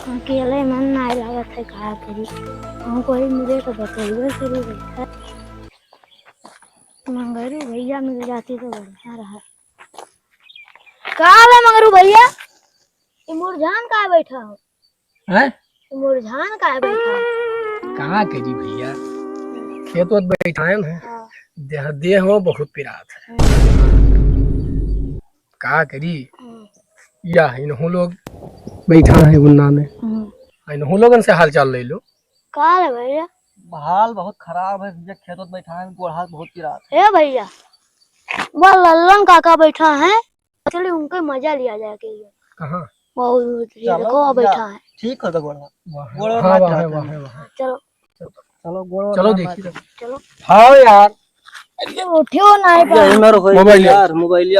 अकेले मन नहीं लागत है, कहा करी हम कोई मिले तो बताइए शुरू बैठा। मंगरू भैया मिल जाती तो बढ़िया रहा। कहा है मंगरू भैया? मुरझान कहाँ बैठा हो? मुरझान कहाँ बैठा हो? कहाँ करी भैया, खेत वत बैठा है। देह देह हो बहुत पिरात है। कहाँ करी या इन्हों लोग बैठा है गुन्ना में। इन्हों लोगन से हाल चाल ले लो। कहा है भैया? हाल बहुत खराब है भैया, खेत वत बैठा है, गोड़ हाथ बहुत पिरात है भैया। वो लल्लन काका बैठा है, चलिए उनके मजा लिया जाए के लिए। कहाँ? वो देखो बैठा है। ठीक होगा गोड़ हाथ। गोड़ हाँ हाथ वहाँ है वहाँ है वहाँ। चलो चलो गोड़ चलो देखिए। चलो हाँ यार उठियो नहीं पा। मोबाइल यार मोबाइल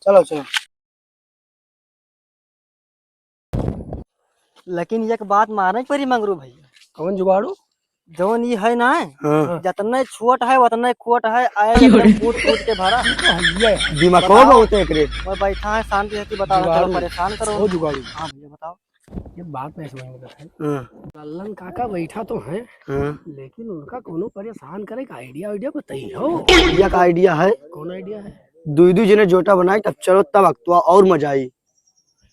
चलो चलो। लेकिन एक बात माने पड़ी मंगरू भैया। कौन जुगाड़ू? जवन ये है ना, हाँ। जितना छोट है उतना खोट है, आए एकदम कूट कूट के भरा। दिमाग को बहुत है एकरे। और बैठा है शांति से बता रहा, चलो परेशान करो। वो जुगाड़ू। हाँ भैया बताओ। ये बात नहीं समझ में आता है। लल्लन काका बैठा तो है, लेकिन उनका कोनो परेशान करे का आइडिया बताइए। आइडिया का आइडिया है। कौन आइडिया है? दुई जने जोटा बनाए तब चलो, तब अक्तुआ और मजा आई।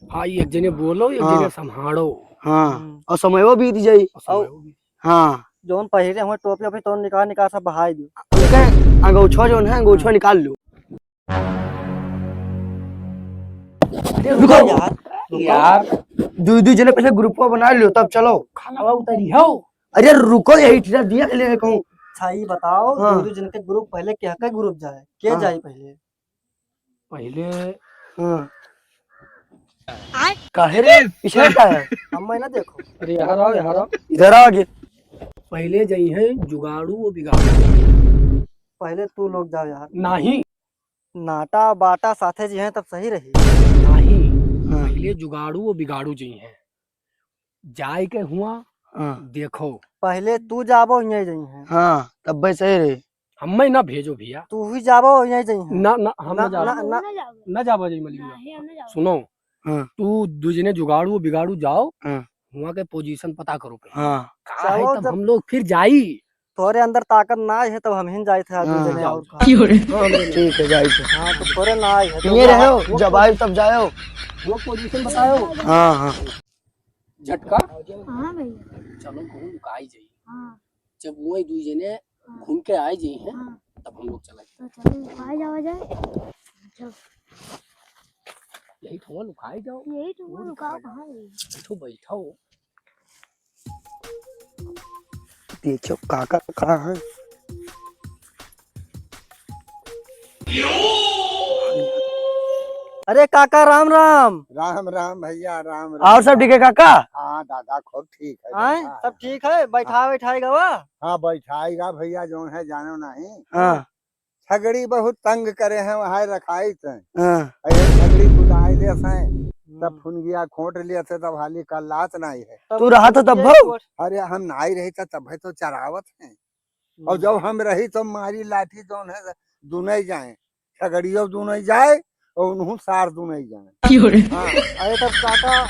हाँ एक जने बोलो, एक जने संभालो। हाँ और समय वो बीत जाई। हाँ जोन पहले हमें टोपी ओपी तो निकाल सब बहाई दो। अंगूछा जो है अंगूछा निकाल लो। रुको यार दुई जने पहले ग्रुप बना लो तब चलो। खाना उतरी हो। अरे रुको, यही ठिरा दिया के लिए कहूँ। सही बताओ। हाँ। दो जन के ग्रुप पहले क्या का ग्रुप जाए, क्या जाए पहले? हाँ काहे रे पीछे का है? हम मैं ना देखो। अरे यहाँ आओ, यहाँ आओ। इधर आओ आगे। पहले जाई है जुगाड़ू और बिगाड़ू। पहले तू लोग जाओ यार। नहीं नाटा बाटा साथे जी हैं तब सही रही। नहीं, पहले जुगाड़ू और बिगाड़ू जी हैं। जाए के हुआ देखो। पहले तू जाबो यहीं जाई हैं। हाँ तब भाई सही रही। हमें ना भेजो भैया। तू ही जाबो यहीं जाई हैं। ना ना हम ना जाबो। ना ना जाबो जी मलिया। सुनो, तू दूजने जुगाड़ू और बिगाड़ू जाओ, वहाँ के पोजीशन पता करो। हाँ चलो तब हम लोग फिर जाई। थोड़े अंदर ताकत ना है तब हम ही जाए थे। हाँ। और ठीक है जाए तो। हाँ तो थोड़े ना है तो ये रहो, जब आए तब जाओ। वो पोजीशन बताओ। हाँ हाँ झटका। हाँ भैया। चलो घूम आई जाइए। हाँ जब वो दू जने घूम के आए जी हैं, तब हम लोग चले। तो चलो आ जाओ जाए। चलो यही थोड़ा लुकाए जाओ। यही तो रुका कहाँ है? तो बैठो। देखो काका कहाँ है। अरे काका राम राम। राम राम भैया, राम राम। और सब ठीक है काका? हाँ दादा खूब ठीक है। हाँ सब ठीक है। बैठाएगा वा। हाँ बैठाएगा भैया, जो है जानो नहीं। हाँ छगड़ी बहुत तंग करे हैं, वहाँ रखाई थे। हाँ छगड़ी कुदाई दे तब फुनगिया खोट लिए थे, तब हाली का लात नहीं है। तू रहा तो तब भाव। अरे हम नहीं रही था तब है तो चरावत है। और जब हम रही तो मारी लाठी जो है दुनई जाए, छगड़ियों दुनई जाए और उन्हों सार दुनई जाए। हाँ अरे तब काका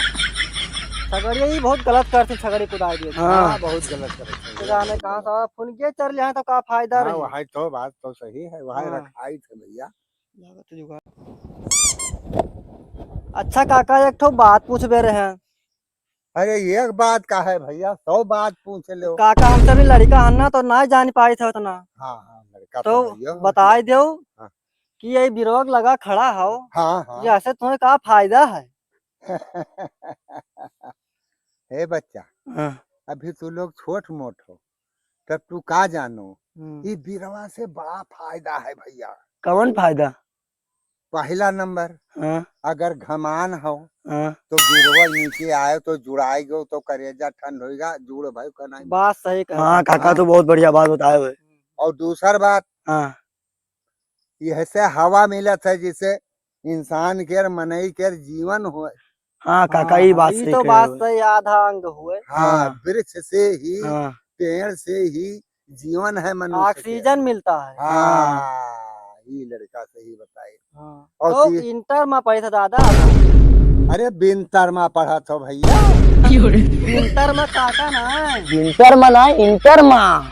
छगड़िया ही बहुत गलत करती, छगड़ी कुदाई दिए। हाँ बहुत गलत करे। जाने कहा था फुनगिया चर लिया तो का फायदा रही। वहाँ तो बात तो सही है, वहाँ रखाई थे भैया। अच्छा काका एक ठो बात पूछ बे रहे हैं। अरे एक बात का है भैया, 100 बात पूछ लो। काका हमसे भी लड़का हन्ना तो ना जान पाई था उतना। हाँ हाँ लड़का तो बताए दो हाँ। कि ये बिरोग लगा खड़ा हो। हाँ हाँ। ऐसे तुम्हें का फायदा है? हे बच्चा, अभी तू लोग छोट मोट हो, तब तू का जानो ये बिरवा से बड़ा फायदा है भैया। कौन फायदा? पहला नंबर, अगर घमान हो हाँ तो बिरवा नीचे आए तो जुड़ाई गो तो करेजा ठंड होगा, जुड़ भाई का नहीं। बात सही कहा। हाँ काका तो बहुत बढ़िया बात बताए हुए। और दूसर बात, हाँ यह से हवा मिलत है जिससे इंसान के मनई के जीवन हो। हाँ काका ये बात सही तो बात सही, आधा अंग हुए। हाँ वृक्ष से ही, हाँ पेड़ से ही जीवन है, मनुष्य ऑक्सीजन मिलता है। हाँ ये लड़का सही बताए। हाँ। और तो इंटर में पढ़े थे दादा। अरे बिनतर में पढ़ा था भैया। इंटर में काका ना है। इंटर में ना इंटर में।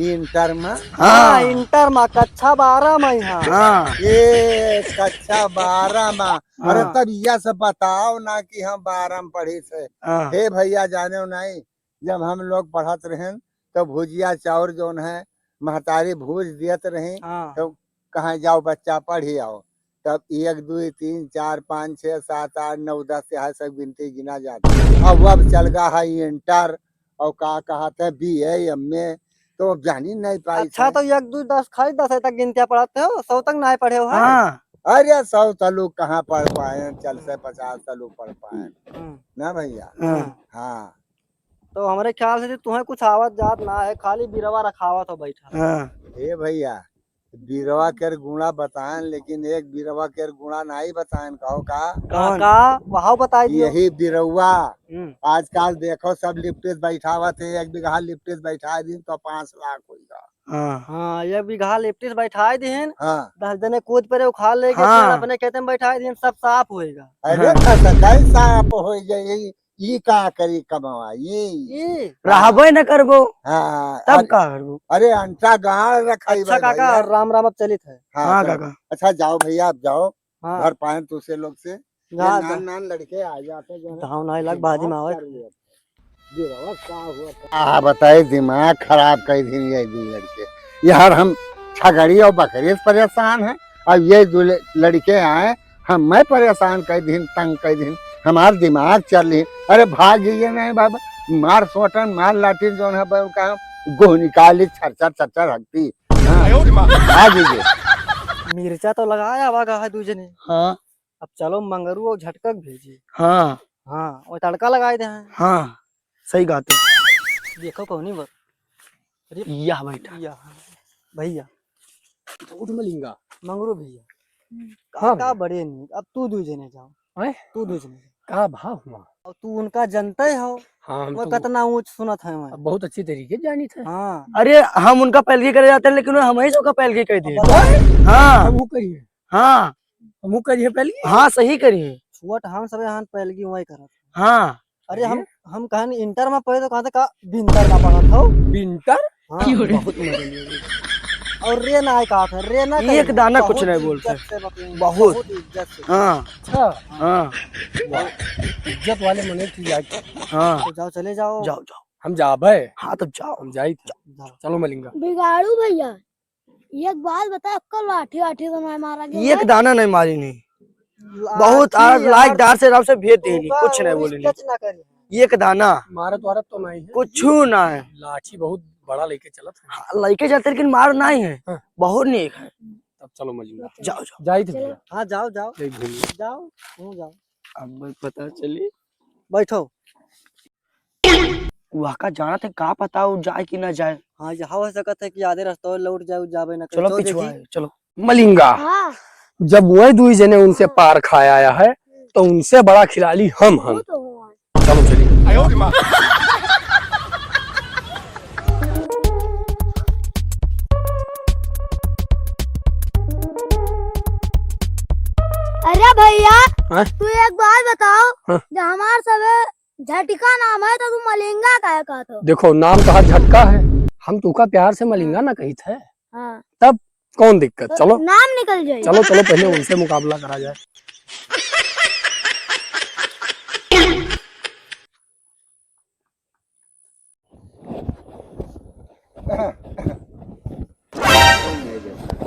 इंटर में हाँ इंटर में कक्षा 12 में यहाँ। हाँ ये कक्षा 12 में। अरे हाँ। तब यह सब बताओ ना कि हम 12 में पढ़ी थे। हाँ हे भैया जाने नहीं, जब हम लोग पढ़त रहे तो भुजिया चाउर जोन है महतारी भूज दियत रही। हाँ। तो कहाँ जाओ बच्चा पढ़ी आओ, तब 1 2 3 4 5 6 7 8 9 10 है सब गिनती गिना जाती। अब चल गया है इंटर और का कहते हैं BA MA, तो अब जानी नहीं पाई। अच्छा तो 1 2 10 खाली 10 तक गिनतियाँ पढ़ाते हो, 100 तक नहीं पढ़े हो है? हाँ। अरे 100 तलुक कहाँ पढ़ पाए, चल से 50 तलुक पढ़ पाए ना भैया। हाँ तो हमारे ख्याल से तुम्हें कुछ आवत जात ना है, खाली बिरवा रखावत हो बैठा। हाँ। हे भैया बिरवा के गुणा बताएं, लेकिन एक बिरवा के गुणा नहीं बताएं। कहो का काका वहां बताई दियो। यही बिरवा आजकल देखो सब लिप्टेस बैठावत है। 1 बीघा लिप्टेस बैठा दी तो 5 लाख होगा। हाँ हाँ 1 बीघा लिप्टिस बैठाई दिन, हाँ 10 जने कूद पर उखाड़ लेके हाँ। फिर अपने खेते में बैठाई दिन, सब साफ होएगा। अरे कैसा आप हो जाए, ये का करी कमावा ये रहबे न करबो हाँ। तब का करबो। अरे अंटा गाड़ रखाई अच्छा काका राम राम अब चलित है। हाँ काका। अच्छा जाओ भैया, आप जाओ हाँ घर पाए दूसरे लोग से। ये जा नान नान लड़के आ जाते जो है। धाव नहीं लग बाजी में आवत। हाँ बताए दिमाग खराब कर दी ये 2 लड़के यार। हम छगड़ी और बकरी से परेशान हैं, अब ये 2 लड़के आए हम मैं परेशान कर दिन, तंग कर दिन, हमार दिमाग चल रही। अरे भाग गई नहीं बाबा, मार सोटन मार लाठी जो है का गोह निकाली छर रखती। भाग गई। मिर्चा तो लगाया वागा है 2 जने। हाँ अब चलो मंगरू और झटकक भेजी। हाँ हाँ और तड़का लगाए दे हैं। हाँ सही बात है। देखो कौनी बर या बेटा या भैया उठ मलिंगा। मंगरू भैया हाँ काका बड़े नहीं। अब तू 2 जने जाओ, हैं? तू 2 जने का भाव हुआ। और तू उनका जनते हो हाँ हम वो तो कितना ऊंच सुनत है मैं। अब बहुत अच्छी तरीके जानी थे। हाँ अरे हम उनका पैलगी करे जाते हैं, लेकिन हम ही सबका पैलगी कर दिए। हाँ हम करिए, हाँ हम करिए पहले। हाँ सही करिए। छुअट हम सब यहाँ पहलगी वही करत। हाँ अरे हम कहन इंटर में पढ़े तो कहा का बिंतर ना पढ़त हो। बिंटर हाँ बहुत मजे। और रे ना कहा था, रे ना एक दाना कुछ नहीं बोलते। बहुत इज्जत से। हाँ अच्छा हाँ इज्जत वाले मने की जाके हाँ। तो जाओ चले जाओ। जाओ जाओ। हम जाबे। हाँ तब जाओ। हम जाई थे। जाओ। चलो मलिंगा। बिगाड़ू भैया एक बात बता, कल लाठी वाठी तो नहीं मारा गया? एक दाना नहीं मारी नहीं, बहुत लाइक डार से से भेज दी नहीं, कुछ नहीं बोली टच ना करी। नहीं। एक दाना मारत वारत तो नहीं है, कुछ ना है। लाठी बहुत बड़ा लेके चलत है। हाँ, लड़के जाते लेकिन मार नहीं है। हाँ। बहुत नेक है। तब चलो मलिंगा। जाओ जाओ। जाई थे भैया। हाँ जाओ जाओ जय भीम। जाओ तू जाओ अब पता चली बैठो। वहाँ का जाना थे, का पता वो जाए कि ना जाए। हाँ यहाँ हो सकता है कि आधे रास्ते लौट जाओ, जाबे ना चलो पिछुआ चलो। मलिंगा हाँ जब वही 2 जने उनसे पार खाया आया है तो उनसे बड़ा खिलाड़ी हम वो तो हुआ। चलो चलिए। अरे भैया हाँ? तू एक बात बताओ, हाँ? जो हमार सब झटका नाम है तो तू मलिंगा काहे कहत हो? देखो नाम कहा झटका है, हम तुका प्यार से मलिंगा ना कही थे, हाँ तब कौन दिक्कत। तो चलो नाम निकल जाए। चलो चलो पहले उनसे मुकाबला करा जाए।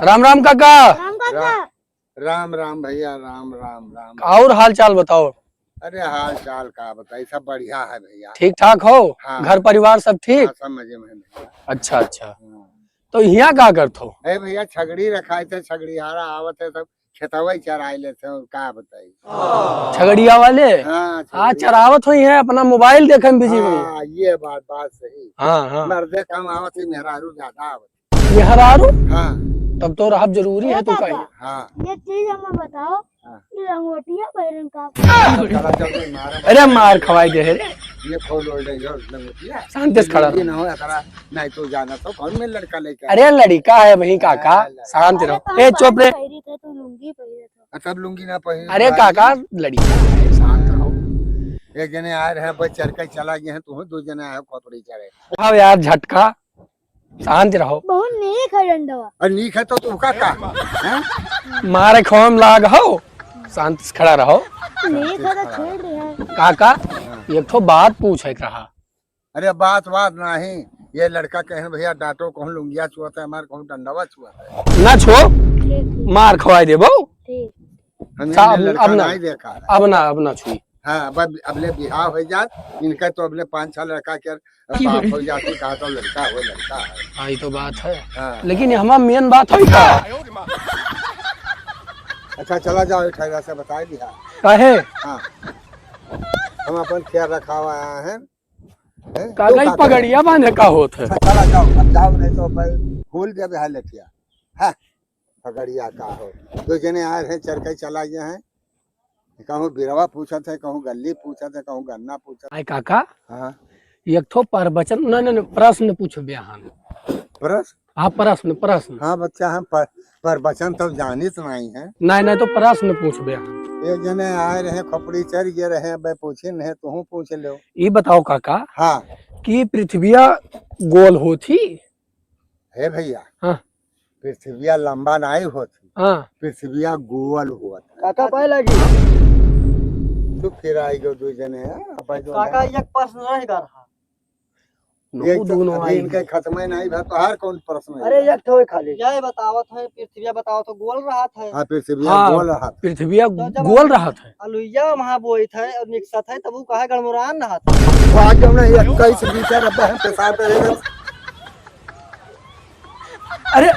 राम राम काका। राम काका राम राम भैया, राम राम राम। और हाल चाल बताओ। अरे हाल चाल का बताई, सब बढ़िया है भैया। ठीक ठाक हो? हाँ। घर परिवार सब ठीक? हाँ, सब मजे में है भैया। अच्छा अच्छा। हाँ। तो यहाँ का करते हो? अरे भैया छगड़ी रखाए थे, छगड़ियारा आवत है सब खेतवा चराए लेते हैं, का बताई। छगड़िया वाले हाँ हाँ चरावत हुई है, अपना मोबाइल देखे में बिजी हुई। हाँ ये बात सही। हाँ हाँ मर्दे कम आवत है, मेहरारू ज्यादा आवत। ये हरारू हाँ तब तो रहब जरूरी है तू का। हाँ। ये चीज हमें बताओ, हाँ। ये लंगोटिया बैरन का चला चल मारा। अरे मार खवाई दे रे। ये खोल ओल दे जो लंगोटिया। शांति से खड़ा रहो। ना हो अतरा, नहीं तो जाना तो कौन में लड़का लेके। अरे लड़का है वही काका, शांत रहो। ए चुप रे। पहरी थे तो लुंगी पहरे थे। तब लूंगी ना पहले। अरे काका लड़का है, शांत रहो। एक जने आए रहे बस चढ़ के चला गए हैं, तुम दो जने आए खोपड़ी चढ़े। अब यार झटका, शांत रहो। बहुत नेक है डंडवा। और नीक है तो तुमका का हैं? मारे खोम लाग हो, शांत से खड़ा रहो। नेक है तो खेल रहे हैं। काका एक ठो बात पूछे रहा। अरे बात नहीं, ये लड़का कहे भैया डांटो, कहूँ लुंगिया छुआता है हमारे, कहूँ डंडवा छुआता है। ना छो, ठीक मार खवाई देबो। ठीक। हमने लड़का नहीं देखा है। अब ना छुई। हाँ अबले बिहार हो जात, इनका तो अबले 5 साल लड़का के बाप हो जाती, कहा तो लड़का है। हाँ ये तो बात है, हाँ। लेकिन हमारा मेन बात है का। अच्छा चला जाओ, ठहरा से बता दिया। कहे हाँ हम अपन ख्याल रखा हुआ आए हैं। काका ही पगड़िया बांधे का होत है। चला जाओ, अब जाओ नहीं तो भूल जब है लठिया है पगड़िया का हो। दो जने आए हैं चढ़ के चला गए हैं, कहूँ बिरवा पूछा थे, कहूँ गली पूछा थे, कहूँ गन्ना पूछा। आई काका हाँ एक ठो प्रवचन नहीं प्रश्न पूछो बयान। प्रश्न? हाँ प्रश्न। हाँ बच्चा हम प्रवचन तो जानित नहीं है। नहीं तो प्रश्न पूछ बयान। एक जने आए रहे खोपड़ी चढ़ गए रहे, भाई पूछे नहीं तू पूछ लो। ये बताओ काका हाँ कि पृथ्विया गोल होती है भैया। हाँ पृथ्विया लंबा नहीं होती, हाँ पृथ्विया गोल हुआ। काका पाए लगी तू फिर आई गो दो जने काका एक प्रश्न रह रहा। एक तो इनके खत्म नहीं भा, तो हर कौन प्रश्न है? अरे एक ठो खाली यह बतावत है, पृथ्वी बताओ तो गोल रहा था। हाँ पृथ्विया हाँ, गोल रहा। पृथ्विया गोल रहा था। अलुइया वहाँ बोई थे और निकसा था, तब वो कहा गड़मुरान रहा था। आज हमने 21 मीटर अब हम पेशाब पे अरे